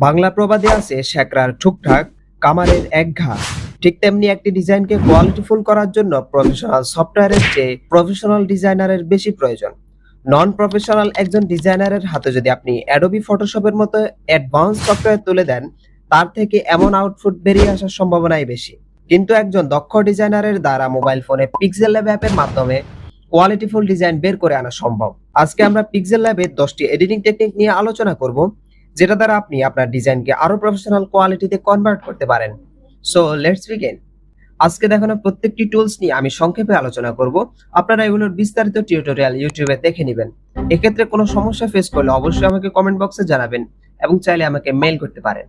বাংলা প্রবাদে আছে শেকরার ঠুকঠাক কামারের এক ঘা। ঠিক তেমনি একটি ডিজাইনকে কোয়ালিটিফুল করার জন্য প্রফেশনাল সফটওয়্যারের চেয়ে প্রফেশনাল ডিজাইনারের বেশি প্রয়োজন। নন প্রফেশনাল একজন ডিজাইনারের হাতে যদি আপনি অ্যাডোবি ফটোশপের মতো অ্যাডভান্স সফটওয়্যার তুলে দেন, তার থেকে এমন আউটপুট বেরিয়ে আসার সম্ভাবনাই বেশি। কিন্তু একজন দক্ষ ডিজাইনারের দ্বারা মোবাইল ফোনে পিক্সেল ল্যাব অ্যাপের মাধ্যমে কোয়ালিটিফুল ডিজাইন বের করে আনা সম্ভব। আজকে আমরা পিক্সেল ল্যাবে 10টি এডিটিং টেকনিক নিয়ে আলোচনা করব, যেটা দ্বারা আপনি আপনার ডিজাইনকে আরো প্রফেশনাল কোয়ালিটিতে কনভার্ট করতে পারেন। So let's begin. আজকে দেখানো প্রত্যেকটি টুলস নিয়ে আমি সংক্ষেপে আলোচনা করব। আপনারা এগুলোর বিস্তারিত টিউটোরিয়াল ইউটিউবে দেখে নেবেন। এক্ষেত্রে কোনো সমস্যা ফেস করলে অবশ্যই আমাকে কমেন্ট বক্সে জানাবেন এবং চাইলে আমাকে মেইল করতে পারেন।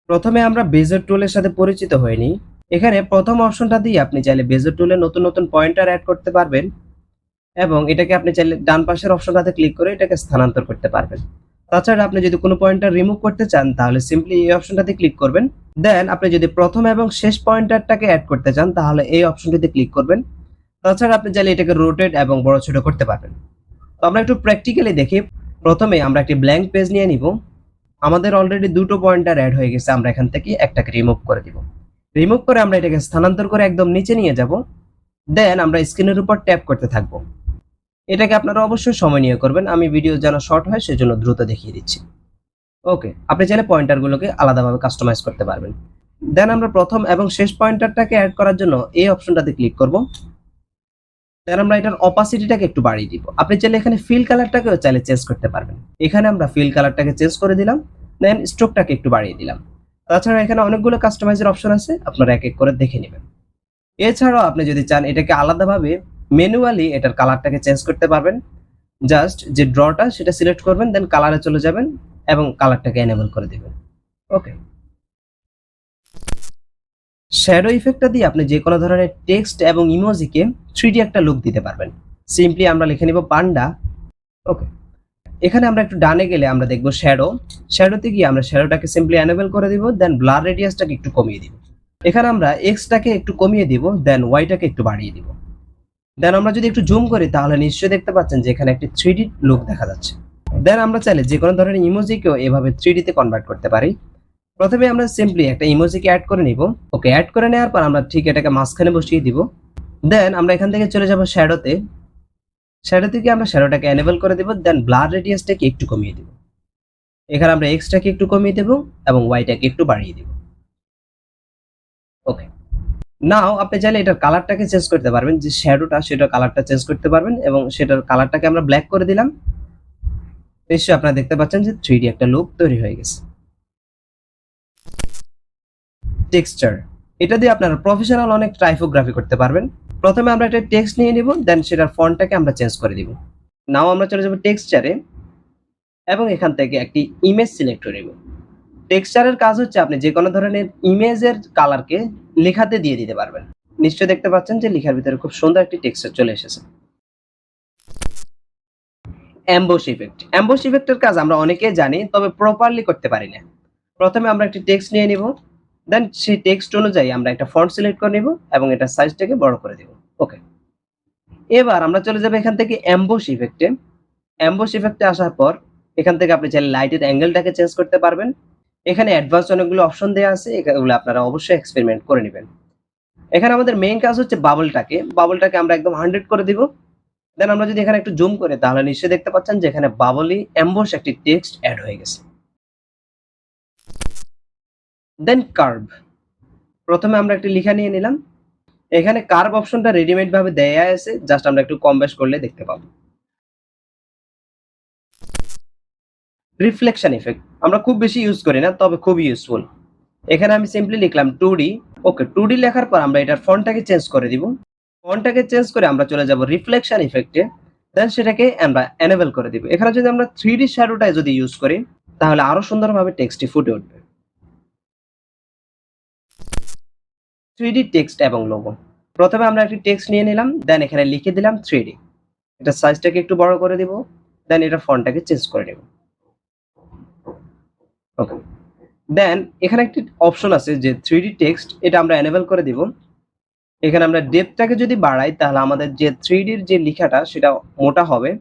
প্রথমে আমরা বেজর টুলের সাথে পরিচিত হয়ে নিই। এখানে প্রথম অপশনটা দিয়ে আপনি চাইলে বেজর টুলে নতুন নতুন পয়েন্টার অ্যাড করতে পারবেন এবং এটাকে আপনি চাইলে ডান পাশের অপশনটাতে ক্লিক করে এটাকে স্থানান্তর করতে পারবেন। তাছাড়া আপনি যদি কোনো পয়েন্টার রিমুভ করতে চান তাহলে সিম্পলি এই অপশনটাতে ক্লিক করবেন। দেন আপনি যদি প্রথম এবং শেষ পয়েন্টারটাকে অ্যাড করতে চান তাহলে এই অপশনটিতে ক্লিক করবেন। তাছাড়া আপনি চাইলে এটাকে রোটেট এবং বড় ছোট করতে পারবেন। তো আমরা একটু প্র্যাকটিক্যালি দেখি। প্রথমে আমরা একটি ব্ল্যাঙ্ক পেজ নিয়ে নিব। আমাদের অলরেডি দুটো পয়েন্টার অ্যাড হয়ে গেছে, আমরা এখান থেকে একটাকে রিমুভ করে দিব। রিমুভ করে আমরা এটাকে স্থানান্তর করে একদম নিচে নিয়ে যাব। দেন আমরা স্ক্রিনের উপর ট্যাপ করতে থাকবো। এটাকে আপনারা অবশ্যই সময় নিয়ে করবেন, আমি ভিডিও যেন শর্ট হয় সেজন্য দ্রুত দেখিয়ে দিচ্ছি। ওকে, আপনি চাইলে পয়েন্টারগুলোকে আলাদাভাবে কাস্টমাইজ করতে পারবেন। দেন আমরা প্রথম এবং শেষ পয়েন্টারটাকে অ্যাড করার জন্য এই অপশনটাতে ক্লিক করব। দেন আমরা এটার অপাসিটিটাকে একটু বাড়িয়ে দিব। আপনি চাইলে এখানে ফিল কালারটাকেও চাইলে চেঞ্জ করতে পারবেন। এখানে আমরা ফিল কালারটাকে চেঞ্জ করে দিলাম। দেন স্ট্রোকটাকে একটু বাড়িয়ে দিলাম। তাছাড়া এখানে অনেকগুলো কাস্টমাইজের অপশন আছে, আপনারা এক এক করে দেখে নেবেন। এছাড়াও আপনি যদি চান এটাকে আলাদাভাবে ম্যানুয়ালি এটার কালারটাকে চেঞ্জ করতে পারবেন। জাস্ট যে ড্রটা সেটা সিলেক্ট করবেন, দেন কালারে চলে যাবেন এবং কালারটাকে এনেবল করে দিবেন। ওকে, শ্যাডো ইফেক্টটা দিয়ে আপনি যে কোনো ধরনের টেক্সট এবং ইমোজিকে 3D একটা লুক দিতে পারবেন। সিম্পলি আমরা লিখে নিব পান্ডা। ওকে, এখানে আমরা একটু ডানে গেলে আমরা দেখব শ্যাডোতে গিয়ে আমরা শ্যাডোটাকে সিম্পলি এনেবল করে দিব, দেন ব্লার রেডিয়াসটাকে একটু কমিয়ে দিব। এখানে আমরা এক্সটাকে একটু কমিয়ে দিব, দেন ওয়াইটাকে একটু বাড়িয়ে দিব। দেন আমরা যদি একটু জুম করি তাহলে নিশ্চয়ই দেখতে পাচ্ছেন যে এখানে একটি 3D লুক দেখা যাচ্ছে। দেন আমরা চাইলে যে কোনো ধরনের ইমোজিকেও এভাবে 3D তে কনভার্ট করতে পারি। প্রথমে আমরা সিম্পলি একটা ইমোজিকে অ্যাড করে নিব। ওকে, অ্যাড করে নেওয়ার পর আমরা ঠিক এটাকে মাঝখানে বসিয়ে দিব। দেন আমরা এখান থেকে চলে যাব শ্যাডোতে গিয়ে আমরা শ্যাডোটাকে এনেবল করে দিব, দেন ব্লার রেডিয়াসটাকে একটু কমিয়ে দিব। এখানে আমরা এক্সটাকে একটু কমিয়ে দেব এবং ওয়াইটাকে একটু বাড়িয়ে দিব। ওকে, নাও আপনি চাইলে এটার কালারটাকে চেঞ্জ করতে পারবেন, যে শ্যাডোটা সেটার কালারটা চেঞ্জ করতে পারবেন এবং সেটার কালারটাকে আমরা ব্ল্যাক করে দিলাম। নিশ্চয়ই আপনারা দেখতে পাচ্ছেন যে 3D একটা লুক তৈরি হয়ে গেছে। টেক্সচার, এটা দিয়ে আপনারা প্রফেশনাল অনেক টাইপোগ্রাফি করতে পারবেন। প্রথমে আমরা একটা টেক্সট নিয়ে নিব, দেন সেটার ফন্টটাকে আমরা চেঞ্জ করে দিব। নাও আমরা চলে যাব টেক্সচারে এবং এখান থেকে একটি ইমেজ সিলেক্ট করে নেব। টেক্সচারের কাজ হচ্ছে আপনি যে কোনো ধরনের ইমেজের কালারকে লেখাতে দিয়ে দিতে পারবেন। নিশ্চয়ই দেখতে পাচ্ছেন যে লেখার ভিতরে খুব সুন্দর একটি টেক্সচার চলে এসেছে। অ্যাম্বোস ইফেক্টের কাজ আমরা অনেকেই জানি, তবে প্রপারলি করতে পারি না। প্রথমে আমরা একটি টেক্সট নিয়ে নিব, দেন সেই টেক্সট অনুযায়ী আমরা একটা ফন্ট সিলেক্ট করে নিব এবং এটা সাইজটাকে বড় করে দিব। ওকে, এবার আমরা চলে যাব এখান থেকে অ্যাম্বোস ইফেক্টে আসার পর এখান থেকে আপনি চাইলে লাইটের অ্যাঙ্গেলটাকে চেঞ্জ করতে পারবেন। এখানে অ্যাডভান্স অনেকগুলো অপশন দেওয়া আছে, এগুলো আপনারা অবশ্যই এক্সপেরিমেন্ট করে নেবেন। এখানে আমাদের মেইন কাজ হচ্ছে বাবলটাকে আমরা একদম 100 করে দিব। দেন আমরা যদি এখানে একটু জুম করি তাহলে নিশ্চয়ই দেখতে পাচ্ছেন যে এখানে বাবলি এমবোস একটি টেক্সট অ্যাড হয়ে গেছে। দেন কার্ভ, প্রথমে আমরা একটি লেখা নিয়ে নিলাম। এখানে কার্ভ অপশনটা রেডিমেড ভাবে দেয়া আছে, জাস্ট আমরা একটু কম বেশ করলে দেখতে পাবো। রিফ্লেকশন ইফেক্ট আমরা খুব বেশি ইউজ করি না, তবে খুব ইউজফুল। এখানে আমি সিম্পলি লিখলাম 2D। ওকে, 2D লেখার পর আমরা এটার ফন্টটাকে চেঞ্জ করে দিব। ফন্টটাকে চেঞ্জ করে আমরা চলে যাব রিফ্লেকশন ইফেক্টে, দেন সেটাকে আমরা এনেবল করে দিব। এখানে যদি আমরা 3D শ্যাডোটা যদি ইউজ করি তাহলে আরো সুন্দরভাবে টেক্সটটি ফুটে উঠবে। 3D টেক্সট এবং লোগো, প্রথমে আমরা একটি টেক্সট নিয়ে নিলাম, দেন এখানে লিখে দিলাম 3D। এটা সাইজটাকে একটু বড় করে দিব, দেন এটা ফন্টটাকে চেঞ্জ করে নেব। ওকে, দেন এখানে একটি অপশন আছে যে 3D টেক্সট, এটা আমরা এনেবল করে দিব। এখানে আমরা ডেপথটাকে যদি বাড়াই তাহলে আমাদের যে 3D এর যে লেখাটা সেটা মোটা হবে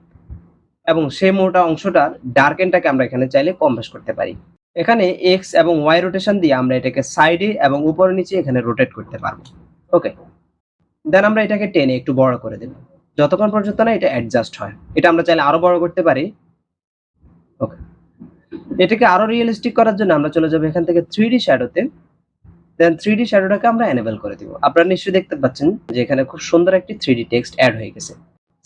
এবং সেই মোটা অংশটার ডার্কেনটাকে আমরা এখানে চাইলে কম বেশ করতে পারি। এখানে এক্স এবং ওয়াই রোটেশন দিয়ে আমরা এটাকে সাইডে এবং উপরে নিচে এখানে রোটেট করতে পারবো। ওকে, দেন আমরা এটাকে টেনে একটু বড় করে দেব যতক্ষণ পর্যন্ত না এটা অ্যাডজাস্ট হয়। এটা আমরা চাইলে আরো বড় করতে পারি। ওকে, এটাকে আরো রিয়েলিস্টিক করার জন্য আমরা চলে যাবো এখান থেকে 3D শ্যাডোতে। দেন 3D শ্যাডোটাকে আমরা এনেবল করে দিব। আপনারা নিশ্চয়ই দেখতে পাচ্ছেন যে এখানে খুব সুন্দর একটি 3D টেক্সট অ্যাড হয়ে গেছে।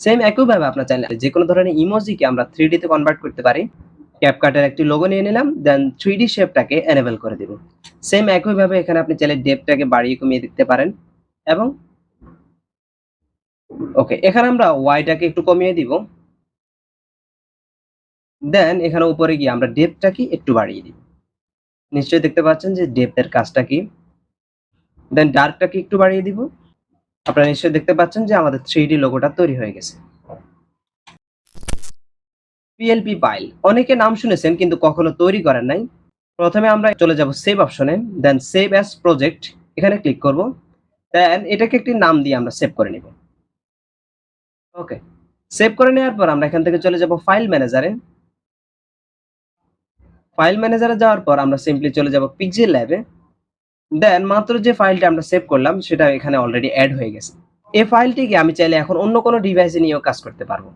সেম একইভাবে আপনারা চাইলে যে কোনো ধরনের ইমোজিকে আমরা 3D তে কনভার্ট করতে পারি। ক্যাপকাটের একটি লোগো নিয়ে নিলাম, দেন 3D শেপটাকে এনেবল করে দিব। সেম একইভাবে এখানে আপনি চাইলে ডেপথটাকে বাড়িয়ে কমিয়ে দিতে পারেন এবং ওকে, এখানে আমরা ওয়াইটাকে একটু কমিয়ে দিব। দেন এখানে উপরে গিয়ে আমরা ডেপথটাকে একটু বাড়িয়ে দিব। নিশ্চয়ই দেখতে পাচ্ছেন যে ডেপথের কাজটা কি। দেন ডার্কটাকে একটু বাড়িয়ে দিব। আপনারা নিশ্চয়ই দেখতে পাচ্ছেন যে আমাদের 3D লোগোটা তৈরি হয়ে গেছে। পিএলপি ফাইল অনেকে নাম শুনেছেন কিন্তু কখনো তৈরি করেন নাই। প্রথমে আমরা চলে যাব সেভ অপশনে, দেন সেভ অ্যাজ প্রজেক্ট এখানে ক্লিক করব। দেন এটাকে একটি নাম দিয়ে আমরা সেভ করে নিব। ওকে, সেভ করে নেওয়ার পর আমরা এখান থেকে চলে যাব ফাইল ম্যানেজারে। ফাইল ম্যানেজারে যাওয়ার পর আমরা সিম্পলি চলে যাব পিক্সেল ল্যাবে। দেন মাত্র যে ফাইলটা আমরা সেভ করলাম সেটা এখানে অলরেডি অ্যাড হয়ে গেছে। এই ফাইলটিকে আমি চাইলে এখন অন্য কোনো ডিভাইসে নিয়েও কাজ করতে পারবো।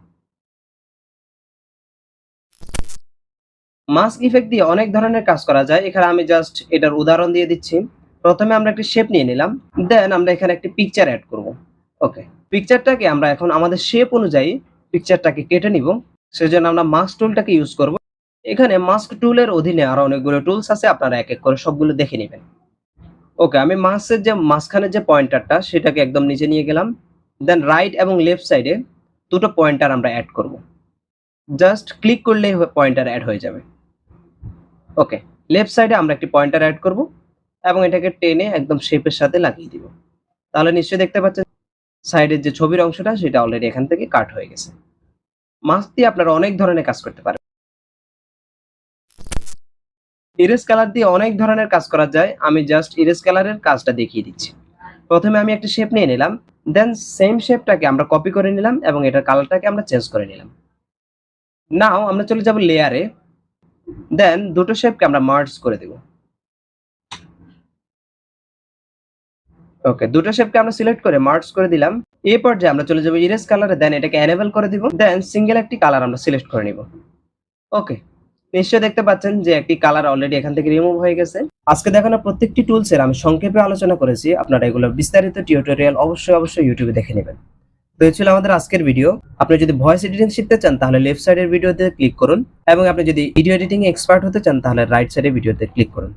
মাস্ক ইফেক্ট দিয়ে অনেক ধরনের কাজ করা যায়। এখানে আমি জাস্ট এটার উদাহরণ দিয়ে দিচ্ছি। প্রথমে আমরা একটি শেপ নিয়ে নিলাম, দেন আমরা এখানে একটি পিকচার অ্যাড করব। ওকে, পিকচারটাকে আমরা এখন আমাদের শেপ অনুযায়ী পিকচারটাকে কেটে নিব। সেজন্য আমরা মাস্ক টুলটাকে ইউজ করব। এখানে মাস্ক টুলের অধীনে আরো অনেকগুলো টুলস আছে, আপনারা এক এক করে সবগুলো দেখে নেবেন। ওকে, আমি মাস্কের যে মাঝখানে যে পয়েন্টারটা সেটাকে একদম নিচে নিয়ে গেলাম। দেন রাইট এবং লেফট সাইডে দুটো পয়েন্টার আমরা অ্যাড করব। জাস্ট ক্লিক করলেই পয়েন্টার অ্যাড হয়ে যাবে। ওকে, লেফট সাইডে আমরা একটি পয়েন্টার অ্যাড করব এবং এটাকে টেনে একদম শেপের সাথে লাগিয়ে দিব। তাহলে নিশ্চয়ই দেখতে পাচ্ছেন সাইডের যে ছবির অংশটা সেটা অলরেডি এখান থেকে কাট হয়ে গেছে। মাস্ক দিয়ে আপনারা অনেক ধরনের কাজ করতে পারেন। ইরেজ কালার দিয়ে অনেক ধরনের কাজ করা যায়। আমি জাস্ট ইরেজ কালারের কাজটা দেখিয়ে দিচ্ছি। প্রথমে আমি একটা শেপ নিয়ে নিলাম, দেন সেম শেপটাকে আমরা কপি করে নিলাম এবং এটার কালারটাকে আমরা চেঞ্জ করে নিলাম। নাও আমরা চলে যাব লেয়ারে, দেন দুটো শেপকে আমরা মার্জ করে দেব। ওকে, দুটো শেপকে আমরা সিলেক্ট করে মার্জ করে দিলাম। এই পর্যায়ে আমরা চলে যাব ইরেজ কালারে, দেন এটাকে এনেবল করে দিব। দেন সিঙ্গেল একটি কালার আমরা সিলেক্ট করে নিব। ওকে, নিশ্চয়ই দেখতে পাচ্ছেন যে একটি কালার অলরেডি এখান থেকে রিমুভ হয়ে গেছে। আজকে দেখানো প্রত্যেকটি টুলসের আমি সংক্ষেপে আলোচনা করেছি। আপনারা এগুলো বিস্তারিত টিউটোরিয়াল অবশ্যই ইউটিউবে দেখে নেবেন। তো এই ছিল আমাদের আজকের ভিডিও। আপনি যদি ভয়েস এডিটিং শিখতে চান তাহলে লেফট সাইডের ভিডিওতে ক্লিক করুন এবং আপনি যদি ভিডিও এডিটিং এ এক্সপার্ট হতে চান তাহলে রাইট সাইডের ভিডিওতে ক্লিক করুন।